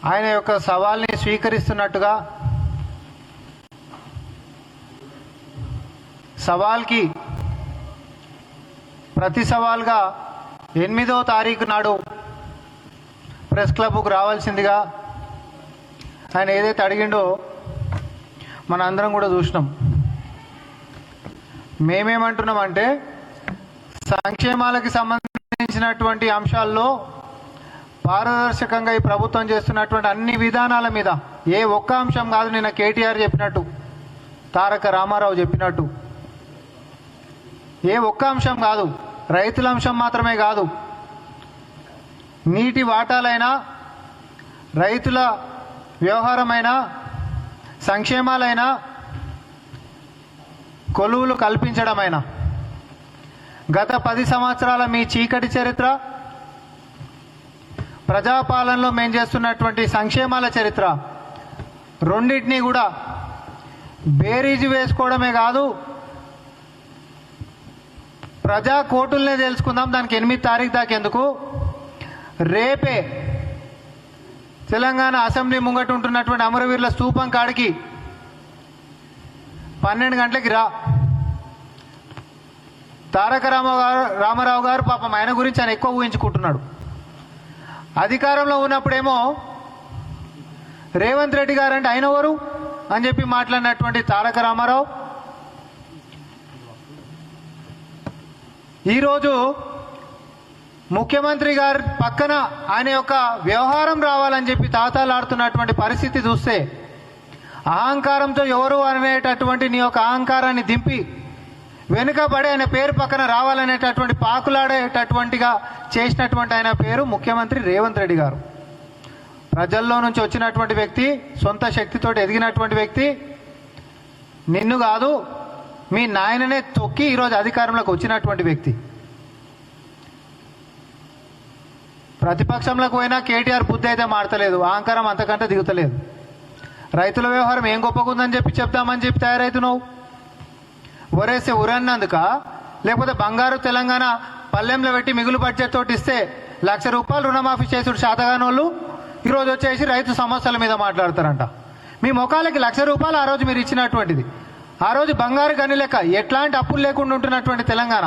ఆయన యొక్క సవాల్ని స్వీకరిస్తున్నట్టుగా సవాల్కి ప్రతి సవాల్గా 8వ తారీఖు నాడు ప్రెస్ క్లబ్కు రావాల్సిందిగా ఆయన ఏదైతే అడిగిండో మన అందరం కూడా చూసినాం. మేమేమంటున్నామంటే సంక్షేమాలకి సంబంధించినటువంటి అంశాల్లో పారదర్శకంగా ఈ ప్రభుత్వం చేస్తున్నటువంటి అన్ని విధానాల మీద ఏ ఒక్క అంశం కాదు, నిన్న కేటీఆర్ చెప్పినట్టు, తారక రామారావు చెప్పినట్టు ఏ ఒక్క అంశం కాదు, రైతుల అంశం మాత్రమే కాదు, నీటి వాటాలైనా, రైతుల వ్యవహారమైనా, సంక్షేమాలైనా, కొలువులు కల్పించడమైనా, గత 10 సంవత్సరాల మీ చీకటి చరిత్ర, ప్రజాపాలనలో మేము చేస్తున్నటువంటి సంక్షేమాల చరిత్ర, రెండింటినీ కూడా బేరీజు వేసుకోవడమే కాదు, ప్రజా కోర్టులనే తెలుసుకుందాం. దానికి 8 తారీఖు దాకా ఎందుకు, రేపే తెలంగాణ అసెంబ్లీ ముంగట ఉంటున్నటువంటి అమరవీరుల స్తూపం కాడికి 12 గంటలకి రా. తారక రామారావు గారు పాపం ఆయన గురించి ఆయన ఎక్కువ ఊహించుకుంటున్నాడు. అధికారంలో ఉన్నప్పుడేమో రేవంత్ రెడ్డి గారు అంటే ఆయన ఎవరు అని చెప్పి మాట్లాడినటువంటి తారక రామారావు ఈరోజు ముఖ్యమంత్రి గారి పక్కన ఆయన యొక్క వ్యవహారం రావాలని చెప్పి తాతాలాడుతున్నటువంటి పరిస్థితి చూస్తే, అహంకారంతో ఎవరు అనేటటువంటి నీ యొక్క అహంకారాన్ని దింపి వెనుకబడి ఆయన పేరు పక్కన రావాలనేటటువంటి పాకులాడేటటువంటిగా చేసినటువంటి ఆయన పేరు ముఖ్యమంత్రి రేవంత్ రెడ్డి గారు. ప్రజల్లో నుంచి వచ్చినటువంటి వ్యక్తి, సొంత శక్తితో ఎదిగినటువంటి వ్యక్తి, నిన్ను కాదు మీ నాయననే తొక్కి ఈరోజు అధికారంలోకి వచ్చినటువంటి వ్యక్తి. ప్రతిపక్షంలోకి పోయినా కేటీఆర్ బుద్ధి అయితే మారతలేదు, అహంకారం అంతకంటే దిగుతలేదు. రైతుల వ్యవహారం ఏం గొప్పకుందని చెప్పి చెప్తామని చెప్పి తయారవుతున్నావు. ఒరేసే ఉరన్నందుక, లేకపోతే బంగారు తెలంగాణ పల్లెంలో పెట్టి మిగులు బడ్జెట్ తోటి ఇస్తే ₹1,00,000 రుణమాఫీ చేసుడు శాతగాని వాళ్ళు ఈరోజు వచ్చేసి రైతు సమస్యల మీద మాట్లాడతారంట. మీ ముఖాలకి ₹1,00,000 ఆ రోజు మీరు ఇచ్చినటువంటిది, ఆ రోజు బంగారు గని లెక్క ఎట్లాంటి అప్పులు లేకుండా ఉంటున్నటువంటి తెలంగాణ,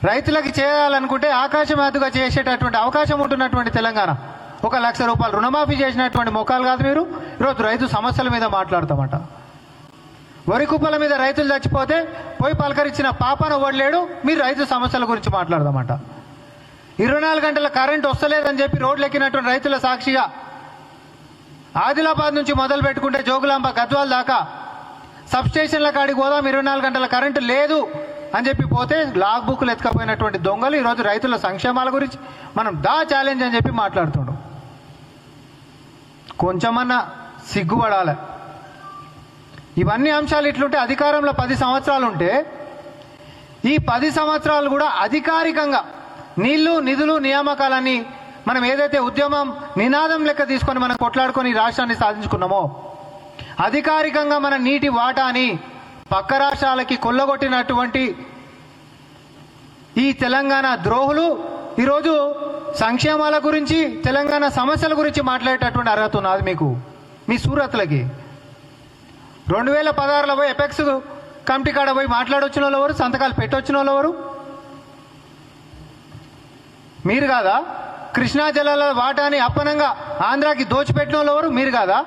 రైతులకి చేయాలనుకుంటే ఆకాశం ఎత్తుగా చేసేటటువంటి అవకాశం ఉంటున్నటువంటి తెలంగాణ, ₹1,00,000 రుణమాఫీ చేసినటువంటి ముఖాలు కాదు మీరు. ఈరోజు రైతు సమస్యల మీద మాట్లాడతామంట. వరి కుప్పల మీద రైతులు చచ్చిపోతే పోయి పలకరించిన పాపన ఓడలేడు, మీరు రైతు సమస్యల గురించి మాట్లాడదామంట. 24 గంటల కరెంట్ వస్తలేదని చెప్పి రోడ్లు ఎక్కినటువంటి రైతుల సాక్షిగా ఆదిలాబాద్ నుంచి మొదలు పెట్టుకుంటే జోగులాంబ గద్వాల దాకా సబ్స్టేషన్ల కాడికి పోదాం, 24 గంటల కరెంటు లేదు అని చెప్పి పోతే లాగ్ బుక్లు ఎత్తుకపోయినటువంటి దొంగలు ఈరోజు రైతుల సంక్షేమాల గురించి మనం ఛాలెంజ్ అని చెప్పి మాట్లాడుతుండం. కొంచెమన్నా సిగ్గుపడాలి. ఇవన్నీ అంశాలు ఇట్లుంటే అధికారంలో 10 సంవత్సరాలు ఉంటే, ఈ 10 సంవత్సరాలు కూడా అధికారికంగా నీళ్లు, నిధులు, నియామకాలన్నీ మనం ఏదైతే ఉద్యమం నినాదం లెక్క తీసుకొని మనం కొట్లాడుకొని రాష్ట్రాన్ని సాధించుకున్నామో, అధికారికంగా మన నీటి వాటాని పక్క రాష్ట్రాలకి కొల్లగొట్టినటువంటి ఈ తెలంగాణ ద్రోహులు ఈరోజు సంక్షేమాల గురించి, తెలంగాణ సమస్యల గురించి మాట్లాడేటటువంటి అర్హత ఉన్నది మీకు, మీ సూరత్లకి. 2016లో పోయి ఎపెక్స్ కమిటీ కాడ పోయి మాట్లాడొచ్చిన వాళ్ళు ఎవరు, సంతకాలు పెట్టొచ్చిన వాళ్ళు ఎవరు? మీరు కాదా? కృష్ణా జలాల వాటాని అప్పనంగా ఆంధ్రాకి దోచిపెట్టిన వాళ్ళు ఎవరు? మీరు కాదా?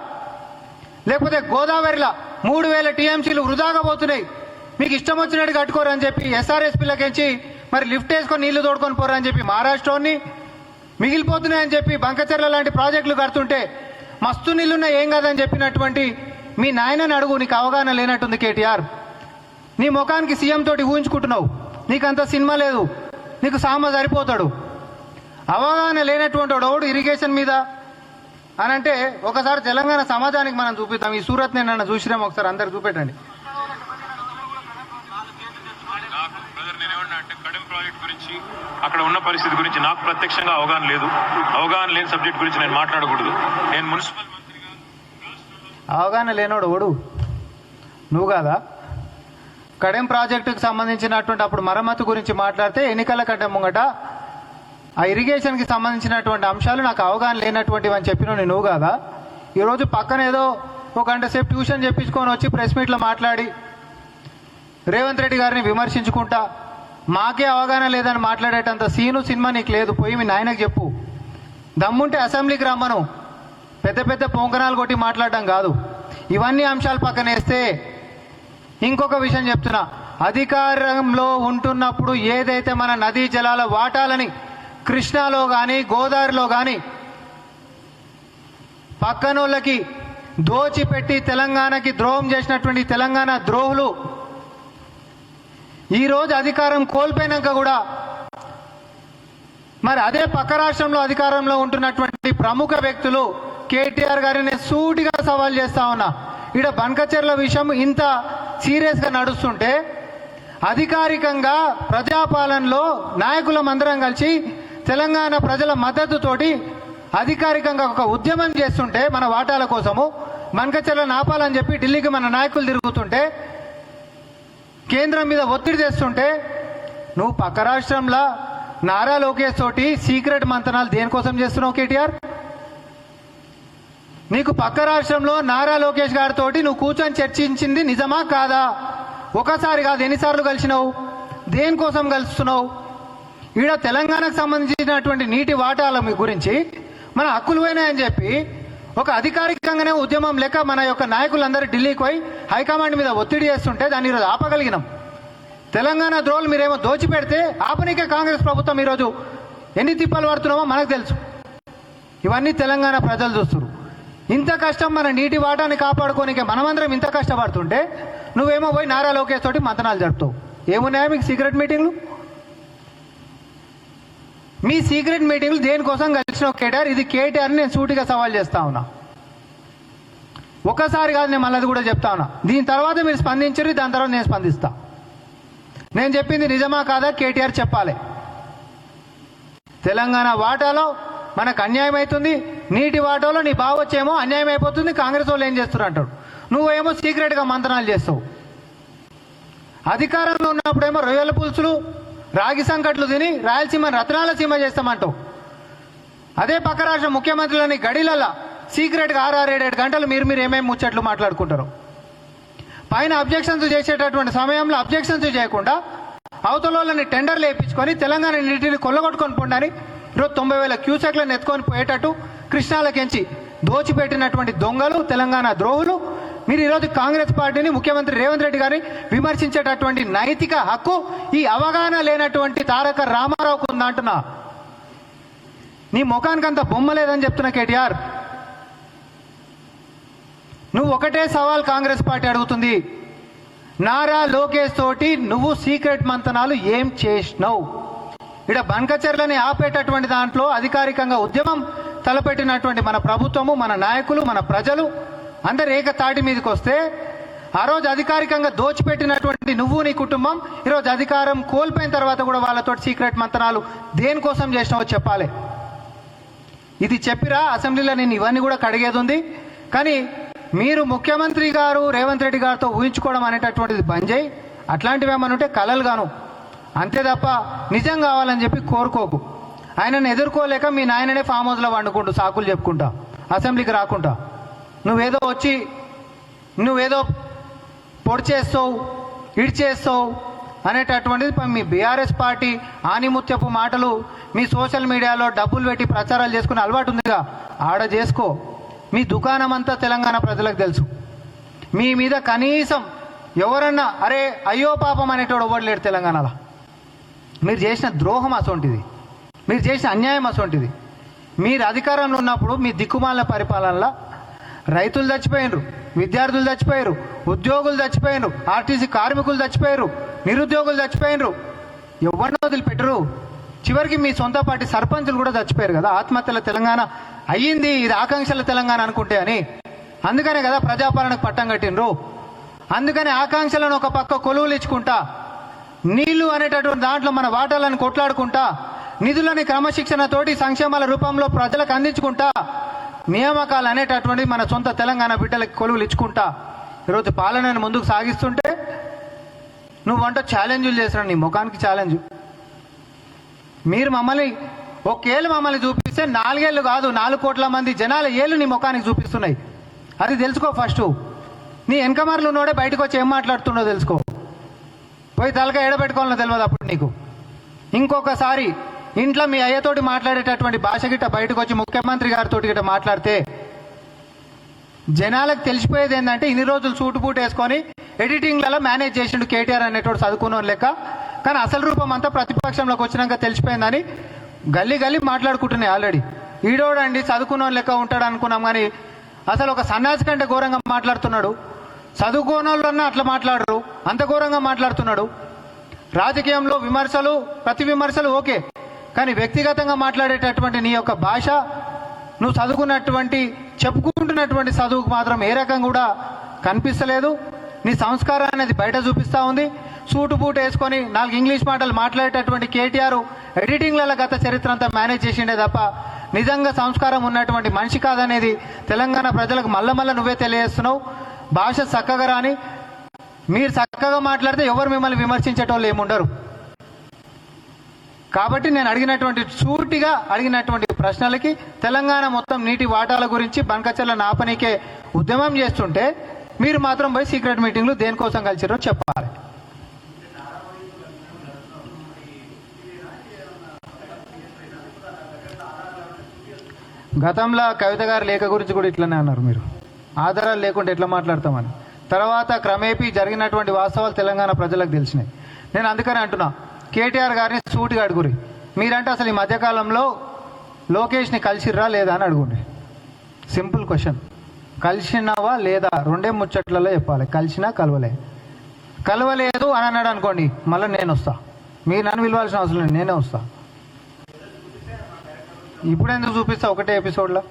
లేకపోతే గోదావరిలో 3000 టీఎంసీలు వృధాగా పోతున్నాయి, మీకు ఇష్టం వచ్చినట్టు కట్టుకోరు అని చెప్పి ఎస్ఆర్ఎస్పీలకించి మరి లిఫ్ట్ వేసుకొని నీళ్లు తోడుకొని పోరని చెప్పి మహారాష్ట్రని మిగిలిపోతున్నాయని చెప్పి బంకచెర్ల లాంటి ప్రాజెక్టులు కడుతుంటే మస్తు నీళ్లున్నా ఏం కాదని చెప్పినటువంటి మీ నాయనని అడుగు. నీకు అవగాహన లేనట్టుంది కేటీఆర్. నీ ముఖానికి సీఎం తోటి ఊహించుకుంటున్నావు, నీకంత సినిమా లేదు, నీకు సామ సరిపోతాడు. అవగాహన లేనటువంటి వాడు ఇరిగేషన్ మీద అని అంటే ఒకసారి తెలంగాణ సమాజానికి మనం చూపిద్దాం. ఈ సూరత్ నేను చూసినాం, ఒకసారి అందరు చూపెట్టండి. అక్కడ ఉన్న పరిస్థితి గురించి నాకు ప్రత్యక్షంగా అవగాహన లేదు. అవగాహన లేని సబ్జెక్ట్ గురించి నేను మాట్లాడకూడదు. నేను మున్సిపల్ మంత్రిగా అవగాహన లేనోడు ఓడు నువ్వు కాదా? కడెం ప్రాజెక్టుకు సంబంధించినటువంటి అప్పుడు మరమ్మతు గురించి మాట్లాడితే ఎన్నికల కంటే ముంగట ఆ ఇరిగేషన్కి సంబంధించినటువంటి అంశాలు నాకు అవగాహన లేనటువంటివి అని చెప్పిన నువ్వు కాదా? ఈరోజు పక్కన ఏదో ఒక గంట సేపు ట్యూషన్ చెప్పించుకొని వచ్చి ప్రెస్ మీట్లో మాట్లాడి రేవంత్ రెడ్డి గారిని విమర్శించుకుంటా మాకే అవగాహన లేదని మాట్లాడేటంత సీను సినిమా నీకు లేదు. పోయి మీ నాయనకు చెప్పు. దమ్ముంటే అసెంబ్లీకి రమ్మను. పెద్ద పెద్ద పొంకనాలు కొట్టి మాట్లాడడం కాదు. ఇవన్నీ అంశాలు పక్కనేస్తే ఇంకొక విషయం చెప్తున్నా. అధికారంలో ఉంటున్నప్పుడు ఏదైతే మన నదీ జలాల వాటాలని కృష్ణాలో కానీ గోదావరిలో కానీ పక్కనోళ్ళకి దోచిపెట్టి తెలంగాణకి ద్రోహం చేసినటువంటి తెలంగాణ ద్రోహులు ఈరోజు అధికారం కోల్పోయినాక కూడా మరి అదే పక్క రాష్ట్రంలో అధికారంలో ఉంటున్నటువంటి ప్రముఖ వ్యక్తులు కేటీఆర్ గారిని సూటిగా సవాల్ చేస్తా ఉన్నా. ఇక్కడ బంకచెర్ల విషయం ఇంత సీరియస్గా నడుస్తుంటే అధికారికంగా ప్రజాపాలనలో నాయకులం అందరం కలిసి తెలంగాణ ప్రజల మద్దతుతోటి అధికారికంగా ఒక ఉద్యమం చేస్తుంటే మన వాటాల కోసము బంకచెర్లను ఆపాలని చెప్పి ఢిల్లీకి మన నాయకులు తిరుగుతుంటే కేంద్రం మీద ఒత్తిడి తెస్తుంటే నువ్వు పక్క రాష్ట్రంలో నారా లోకేష్ తోటి సీక్రెట్ మంతనాలు దేనికోసం చేస్తున్నావు కేటీఆర్? నీకు పక్క రాష్ట్రంలో నారా లోకేష్ గారితో నువ్వు కూర్చొని చర్చించింది నిజమా కాదా? ఒకసారి కాదు, ఎన్నిసార్లు కలిసినావు? దేనికోసం కలుస్తున్నావు? ఈడ తెలంగాణకు సంబంధించినటువంటి నీటి వాటాల గురించి మన హక్కులు పోయినాయని చెప్పి ఒక అధికారికంగానే ఉద్యమం లెక్క మన యొక్క నాయకులందరూ ఢిల్లీకి పోయి హైకమాండ్ మీద ఒత్తిడి చేస్తుంటే దాన్ని ఈరోజు ఆపగలిగినాం. తెలంగాణ ద్రోహులు మీరేమో దోచిపెడితే ఆపనికే కాంగ్రెస్ ప్రభుత్వం ఈరోజు ఎన్ని తిప్పలు పడుతున్నామో మనకు తెలుసు. ఇవన్నీ తెలంగాణ ప్రజలు చూస్తున్నారు. ఇంత కష్టం మన నీటి వాటాన్ని కాపాడుకోనికే మనమందరం ఇంత కష్టపడుతుంటే నువ్వేమో పోయి నారా లోకేష్ తోటి మంతనాలు జరుపుతావు. ఏమున్నాయా మీకు సీక్రెట్ మీటింగ్లు? మీ సీక్రెట్ మీటింగ్లు దేనికోసం కలిసినావు కేటీఆర్? ఇది కేటీఆర్ని నేను సూటిగా సవాల్ చేస్తా ఉన్నా. ఒకసారి కాదు, నేను మళ్ళీ కూడా చెప్తా ఉన్నా. దీని తర్వాత మీరు స్పందించరు, దాని తర్వాత నేను స్పందిస్తా. నేను చెప్పింది నిజమా కాదా కేటీఆర్ చెప్పాలి. తెలంగాణ వాటాలో మనకు అన్యాయం అవుతుంది, నీటి వాటాలో నీ బావొచ్చేమో అన్యాయం అయిపోతుంది, కాంగ్రెస్ వాళ్ళు ఏం చేస్తున్నారు అంటాడు. నువ్వేమో సీక్రెట్గా మంతనాలు చేస్తావు. అధికారంలో ఉన్నప్పుడేమో రొయ్యల పులుసులు రాగి సంకట్లు తిని రాయలసీమ రత్నాల సీమ చేస్తామంటావు. అదే పక్క రాష్ట్ర ముఖ్యమంత్రులని గడిలల్లా సీక్రెట్గా 6-7 గంటలు మీరు ఏమేమి ముచ్చట్లు మాట్లాడుకుంటారు. పైన అబ్జెక్షన్స్ చేసేటటువంటి సమయంలో అబ్జెక్షన్స్ చేయకుండా అవతలని టెండర్లు వేయించుకొని తెలంగాణ నీటిని కొల్లగొట్టుకొని పోండి. ఈరోజు 90,000 క్యూసెక్లను ఎత్తుకొని పోయేటట్టు కృష్ణాలకెంచి దోచిపెట్టినటువంటి దొంగలు తెలంగాణ ద్రోహులు మీరు ఈరోజు కాంగ్రెస్ పార్టీని ముఖ్యమంత్రి రేవంత్ రెడ్డి గారిని విమర్శించేటటువంటి నైతిక హక్కు ఈ అవగాహన లేనటువంటి తారక రామారావుకు ఉందంటున్నా. నీ ముఖానికి అంత బొమ్మ లేదని చెప్తున్నా కేటీఆర్. నువ్వు ఒకటే సవాల్ కాంగ్రెస్ పార్టీ అడుగుతుంది, నారా లోకేష్ తోటి నువ్వు సీక్రెట్ మంతనాలు ఏం చేసినావు? ఇక్కడ బంకచెర్లని ఆపేటటువంటి దాంట్లో అధికారికంగా ఉద్యమం తలపెట్టినటువంటి మన ప్రభుత్వము, మన నాయకులు, మన ప్రజలు అందరు ఏకతాటి మీదకి వస్తే ఆ రోజు అధికారికంగా దోచిపెట్టినటువంటి నువ్వు నీ కుటుంబం ఈరోజు అధికారం కోల్పోయిన తర్వాత కూడా వాళ్ళతో సీక్రెట్ మంతనాలు దేనికోసం చేసినావో చెప్పాలి. ఇది చెప్పిరా అసెంబ్లీలో నేను ఇవన్నీ కూడా కడిగేది ఉంది. కానీ మీరు ముఖ్యమంత్రి గారు రేవంత్ రెడ్డి గారితో ఊహించుకోవడం అనేటటువంటిది బంద్ చేయి. అట్లాంటివి ఏమని ఉంటే కలలు గాను, అంతే తప్ప నిజం కావాలని చెప్పి కోరుకోకు. ఆయనను ఎదుర్కోలేక మీ నాయననే ఫామ్ హౌస్లో వండుకుంటూ సాకులు చెప్పుకుంటా అసెంబ్లీకి రాకుండా నువ్వేదో వచ్చి నువ్వేదో పొడి చేస్తావు ఇడి చేస్తావు అనేటటువంటిది మీ బీఆర్ఎస్ పార్టీ ఆనిముత్యపు మాటలు మీ సోషల్ మీడియాలో డబ్బులు పెట్టి ప్రచారాలు చేసుకునే అలవాటు ఉందిగా, ఆడ చేసుకో. మీ దుకాణం అంతా తెలంగాణ ప్రజలకు తెలుసు. మీ మీద కనీసం ఎవరన్నా అరే అయ్యో పాపం అనేటోడు ఇవ్వట్లేడు తెలంగాణలో. మీరు చేసిన ద్రోహం అసొంటిది, మీరు చేసిన అన్యాయం అసొంటిది. మీరు అధికారంలో ఉన్నప్పుడు మీ దిక్కుమాల పరిపాలనలో రైతులు చచ్చిపోయినరు, విద్యార్థులు చచ్చిపోయారు, ఉద్యోగులు చచ్చిపోయినరు, ఆర్టీసీ కార్మికులు చచ్చిపోయారు, నిరుద్యోగులు చచ్చిపోయినరు. ఎవరినో వదిలిపెట్టరు. చివరికి మీ సొంత పార్టీ సర్పంచులు కూడా చచ్చిపోయారు కదా. ఆత్మహత్యల తెలంగాణ అయ్యింది, ఇది ఆకాంక్షల తెలంగాణ అనుకుంటే అని. అందుకనే కదా ప్రజాపాలనకు పట్టం కట్టినరు. అందుకని ఆకాంక్షలను ఒక పక్క కొలువులు ఇచ్చుకుంటా, నీళ్లు అనేటటువంటి దాంట్లో మన వాటాలను కొట్లాడుకుంటా, నిధులని క్రమశిక్షణతోటి సంక్షేమాల రూపంలో ప్రజలకు అందించుకుంటా, నియామకాలు అనేటటువంటి మన సొంత తెలంగాణ బిడ్డలకి కొలువులు ఇచ్చుకుంటా ఈరోజు పాలనను ముందుకు సాగిస్తుంటే నువ్వంట ఛాలెంజ్లు చేస్తున్నావు. నీ ముఖానికి ఛాలెంజ్. మీరు మమ్మల్ని ఒకేళ్ళు మమ్మల్ని చూపిస్తే 4 ఏళ్ళు కాదు 4 కోట్ల మంది జనాల ఏళ్ళు నీ ముఖానికి చూపిస్తున్నాయి. అది తెలుసుకో ఫస్ట్. నీ వెనకమార్లు ఉన్నోడే బయటకు వచ్చి ఏం మాట్లాడుతుండో తెలుసుకో. పోయి తలక ఎడబెట్టుకోవాలనో తెలియదు అప్పుడు నీకు. ఇంకొకసారి ఇంట్లో మీ అయ్యతోటి మాట్లాడేటటువంటి భాష గిట్ట బయటకు వచ్చి ముఖ్యమంత్రి గారితో గిట్ట మాట్లాడితే జనాలకు తెలిసిపోయేది ఏంటంటే ఇన్ని రోజులు సూటుబూటు వేసుకొని ఎడిటింగ్లలో మేనేజ్ చేసిండు కేటీఆర్ అనేటోడు చదువుకున్న లెక్క. కానీ అసలు రూపం అంతా ప్రతిపక్షంలోకి వచ్చినాక తెలిసిపోయిందని గల్లీ గల్లీ మాట్లాడుకుంటున్నాయి ఆల్రెడీ. ఈడోడండి చదువుకున్న లెక్క ఉంటాడు అనుకున్నాం, కానీ అసలు ఒక సన్యాసి కంటే ఘోరంగా మాట్లాడుతున్నాడు. చదువుకోని వాళ్ళన్నా అట్లా మాట్లాడరు, అంత ఘోరంగా మాట్లాడుతున్నాడు. రాజకీయంలో విమర్శలు ప్రతి విమర్శలు ఓకే, కానీ వ్యక్తిగతంగా మాట్లాడేటటువంటి నీ యొక్క భాష, నువ్వు చదువుకున్నటువంటి చెప్పుకుంటున్నటువంటి చదువుకు మాత్రం ఏ రకం కూడా కనిపిస్తలేదు. నీ సంస్కారం అనేది బయట చూపిస్తూ ఉంది. సూటు బూటు వేసుకొని 4 ఇంగ్లీష్ మాటలు మాట్లాడేటటువంటి కేటీఆర్ ఎడిటింగ్లలో గత చరిత్ర అంతా మేనేజ్ చేసిండే తప్ప నిజంగా సంస్కారం ఉన్నటువంటి మనిషి కాదనేది తెలంగాణ ప్రజలకు మళ్ళా నువ్వే తెలియజేస్తున్నావు. భాష చక్కగా రాని మీరు చక్కగా మాట్లాడితే ఎవరు మిమ్మల్ని విమర్శించేటోళ్ళు ఏముండరు. కాబట్టి నేను సూటిగా అడిగినటువంటి ప్రశ్నలకి తెలంగాణ మొత్తం నీటి వాటాల గురించి బంకచర్ల నాపనికే ఉద్యమం చేస్తుంటే మీరు మాత్రం పోయి సీక్రెట్ మీటింగ్లు దేనికోసం కలిసిరో చెప్పాలి. గతంలో కవిత గారి లేఖ గురించి కూడా ఇట్లనే అన్నారు, మీరు ఆధారాలు లేకుండా ఎట్లా మాట్లాడతామని. తర్వాత క్రమేపీ జరిగినటువంటి వాస్తవాలు తెలంగాణ ప్రజలకు తెలిసినాయి. నేను అందుకని అంటున్నా, కేటీఆర్ గారిని సూటిగా అడుగురి. మీరంటే అసలు ఈ మధ్యకాలంలో లోకేష్ని కలిసిర్రా లేదా అని అడుగుండి. Simple question. కలిసినావా లేదా 2 ముచ్చట్లలో చెప్పాలి. కలిసినా కలవలేదు అని అన్నాడు అనుకోండి, మళ్ళీ నేను వస్తా. మీరు నన్ను పిలవాల్సిన అవసరం లేదు, నేనే వస్తా. ఇప్పుడు ఎందుకు చూపిస్తా ఒకటే ఎపిసోడ్లో?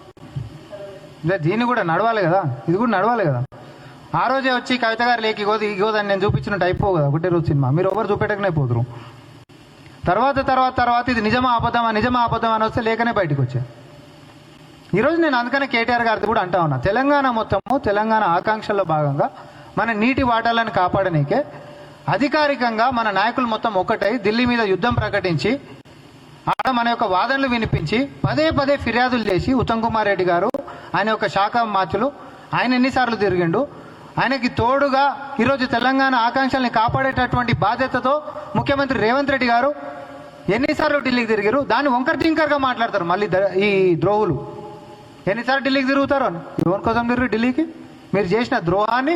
దీన్ని కూడా నడవాలి కదా, ఇది కూడా నడవాలి కదా. ఆ రోజే వచ్చి కవిత గారు లేక ఇగోదని నేను చూపించినట్టు అయిపో కదా ఒకటే రోజు సినిమా. మీరు ఎవరు చూపెట్టకనే పోతురు. తర్వాత ఇది నిజమా అబద్ధమా అని వస్తే లేకనే బయటకు వచ్చాయి. ఈరోజు నేను అందుకనే కేటీఆర్ గారితో కూడా అంటా ఉన్నా, తెలంగాణ ఆకాంక్షల్లో భాగంగా మన నీటి వాటాలను కాపాడనీకే అధికారికంగా మన నాయకులు మొత్తం ఒక్కటై ఢిల్లీ మీద యుద్ధం ప్రకటించి ఆడ మన యొక్క వాదనలు వినిపించి పదే ఫిర్యాదులు చేసి ఉత్తమ్ కుమార్ రెడ్డి గారు ఆయన యొక్క శాఖ మాచులు ఆయన ఎన్నిసార్లు తిరిగిండు. ఆయనకి తోడుగా ఈరోజు తెలంగాణ ఆకాంక్షల్ని కాపాడేటటువంటి బాధ్యతతో ముఖ్యమంత్రి రేవంత్ రెడ్డి గారు ఎన్నిసార్లు ఢిల్లీకి తిరిగారు. దాన్ని వంకర టింకర్గా మాట్లాడతారు మళ్ళీ ఈ ద్రోహులు. ఎన్నిసార్లు ఢిల్లీకి తిరుగుతారు అని ఎవరి కోసం తిరిగి ఢిల్లీకి? మీరు చేసిన ద్రోహాన్ని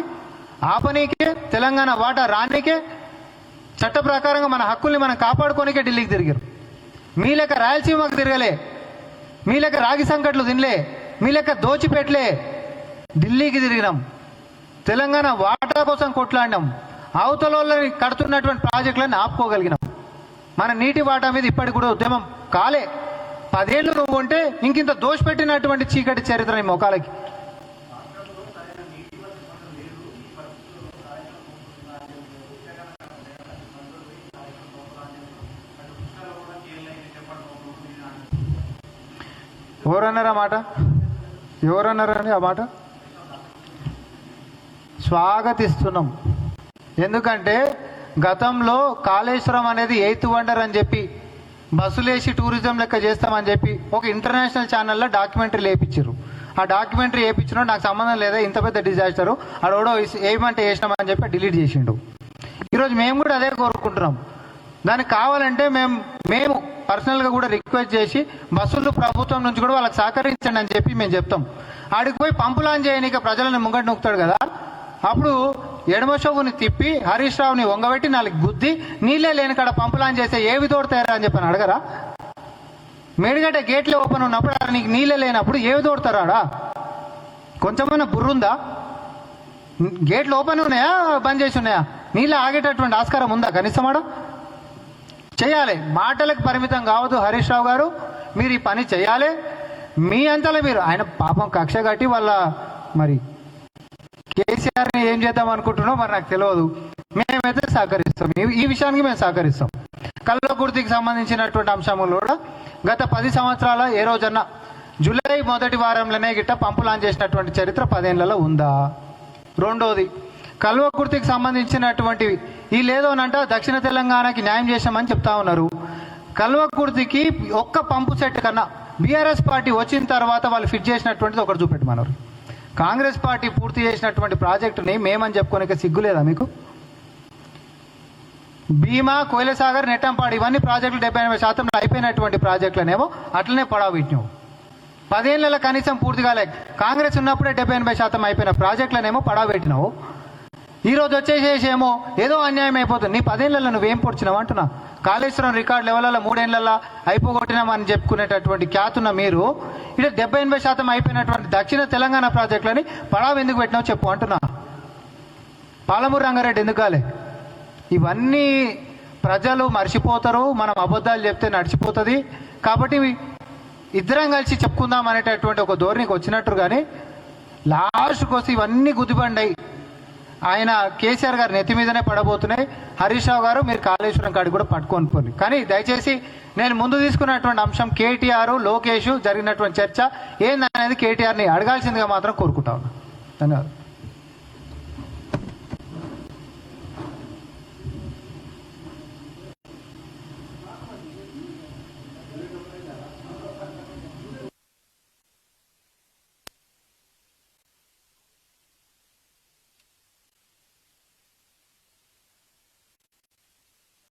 ఆపనీకే, తెలంగాణ వాటా రానికే, చట్ట ప్రకారంగా మన హక్కుల్ని మనం కాపాడుకోనికే ఢిల్లీకి తిరిగారు. మీ లెక్క రాయలసీమకు తిరగలే, మీ లెక్క రాగి సంకట్లు తినలే, మీ లెక్క దోచిపెట్టలే. ఢిల్లీకి తిరిగినాం, తెలంగాణ వాటా కోసం కొట్లాడినాం, అవతలని కడుతున్నటువంటి ప్రాజెక్టులను ఆపుకోగలిగినాం. మన నీటి వాటా మీద ఇప్పటికి కూడా ఉద్యమం కాలే. 10 ఏళ్ళు నువ్వు ఉంటే ఇంకింత దోషపెట్టినటువంటి చీకటి చరిత్ర ఈ మొఖాలకి. ఎవరన్నారా మాట? ఎవరన్నారని ఆ మాట? స్వాగతిస్తున్నాం. ఎందుకంటే గతంలో కాళేశ్వరం అనేది 8th వండర్ అని చెప్పి బస్సులేసి టూరిజం లెక్క చేస్తామని చెప్పి ఒక ఇంటర్నేషనల్ ఛానల్లో డాక్యుమెంటరీ వేయించారు. ఆ డాక్యుమెంటరీ వేయించినా నాకు సంబంధం లేదా, ఇంత పెద్ద డిజాస్టరు ఆడోడో ఏమంటే వేసినామని చెప్పి డిలీట్ చేసిండు. ఈరోజు మేము కూడా అదే కోరుకుంటున్నాం. దానికి కావాలంటే మేము పర్సనల్గా కూడా రిక్వెస్ట్ చేసి బస్సులు ప్రభుత్వం నుంచి కూడా వాళ్ళకి సహకరించండి అని చెప్పి మేము చెప్తాం. ఆడికి పోయి పంపులాన్ చేయనీక ప్రజలను ముంగట నొక్కుతాడు కదా, అప్పుడు ఎడమ షోవుని తిప్పి హరీష్ రావుని వంగబెట్టి 4 గుద్ది నీళ్ళే లేని కాడ పంపులాన్ చేస్తే ఏవి తోడతారా అని చెప్పని అడగరా? మేడిగడ్డ గేట్లే ఓపెన్ ఉన్నప్పుడు నీకు నీళ్ళే లేనప్పుడు ఏవి తోడతారాడా? కొంచెమైనా బుర్రుందా? గేట్లు ఓపెన్ ఉన్నాయా బంద్ చేసి ఉన్నాయా? నీళ్ళు ఆగేటటువంటి ఆస్కారం ఉందా కనీసమాడ? చేయాలి. మాటలకు పరిమితం కావద్దు హరీష్ రావు గారు, మీరు ఈ పని చేయాలి. మీ అంతలో మీరు ఆయన పాపం కక్ష కట్టి వాళ్ళ మరి కేసీఆర్ని ఏం చేద్దాం అనుకుంటున్నాం మరి నాకు తెలియదు. మేమైతే సహకరిస్తాం, ఈ విషయానికి మేము సహకరిస్తాం. కల్వకుర్తికి సంబంధించినటువంటి అంశములు కూడా గత 10 సంవత్సరాల ఏ రోజన్నా జూలై 1వ వారంలోనే గిట్ట పంపు లాంచ్ చేసినటువంటి చరిత్ర 10 ఏళ్లలో ఉందా? రెండోది, కల్వకుర్తికి సంబంధించినటువంటివి ఈ లేదోనంట దక్షిణ తెలంగాణకి న్యాయం చేశామని చెప్తా ఉన్నారు. కల్వకుర్తికి ఒక్క పంపు సెట్ కన్నా బీఆర్ఎస్ పార్టీ వచ్చిన తర్వాత వాళ్ళు ఫిట్ చేసినటువంటిది ఒకటి చూపెట్టమన్నారు. కాంగ్రెస్ పార్టీ పూర్తి చేసినటువంటి ప్రాజెక్టుని మేమని చెప్పుకోనికే సిగ్గులేదా మీకు? భీమా, కోయిలసాగర్, నెట్టంపాడు ఇవన్నీ ప్రాజెక్టులు 70-80% అయిపోయినటువంటి ప్రాజెక్టులనేమో అట్లనే పడావు వీటిని 10 ఏళ్ళ కనీసం పూర్తి కాలే. కాంగ్రెస్ ఉన్నప్పుడే 70-80% అయిపోయిన ప్రాజెక్టులనేమో పడవబెట్టినావు. ఈరోజు వచ్చేసేసేమో ఏదో అన్యాయం అయిపోతుంది. నీ 10 ఏళ్ళలో నువ్వేం పొడిచినావు అంటున్నా. కాళేశ్వరం రికార్డు లెవెల్లో 3 ఏళ్లలో అయిపోగొట్టినామని చెప్పుకునేటటువంటి ఖ్యాతున్న మీరు ఇక్కడ 70-80% అయిపోయినటువంటి దక్షిణ తెలంగాణ ప్రాజెక్టులని పడావు ఎందుకు పెట్టినావు చెప్పు అంటున్నా. పాలమూరు రంగారెడ్డి ఎందుకు కాలే? ఇవన్నీ ప్రజలు మర్చిపోతారు. మనం అబద్ధాలు చెప్తే నడిచిపోతుంది. కాబట్టి ఇద్దరం కలిసి చెప్పుకుందాం అనేటటువంటి ఒక ధోరణికి వచ్చినట్టు. కానీ లాస్ట్కి వస్తే ఇవన్నీ గుదిబండాయి. ఆయన కేసీఆర్ గారు నెత్తి మీదనే పడబోతున్నాయి. హరీష్ రావు గారు మీరు కాళేశ్వరం కాడికి కూడా పట్టుకొని పోండి. కానీ దయచేసి నేను ముందు తీసుకున్నటువంటి అంశం కేటీఆర్, లోకేష్ జరిగినటువంటి చర్చ ఏందనేది కేటీఆర్ని అడగాల్సిందిగా మాత్రం కోరుకుంటా ఉన్నా. ధన్యవాదాలు.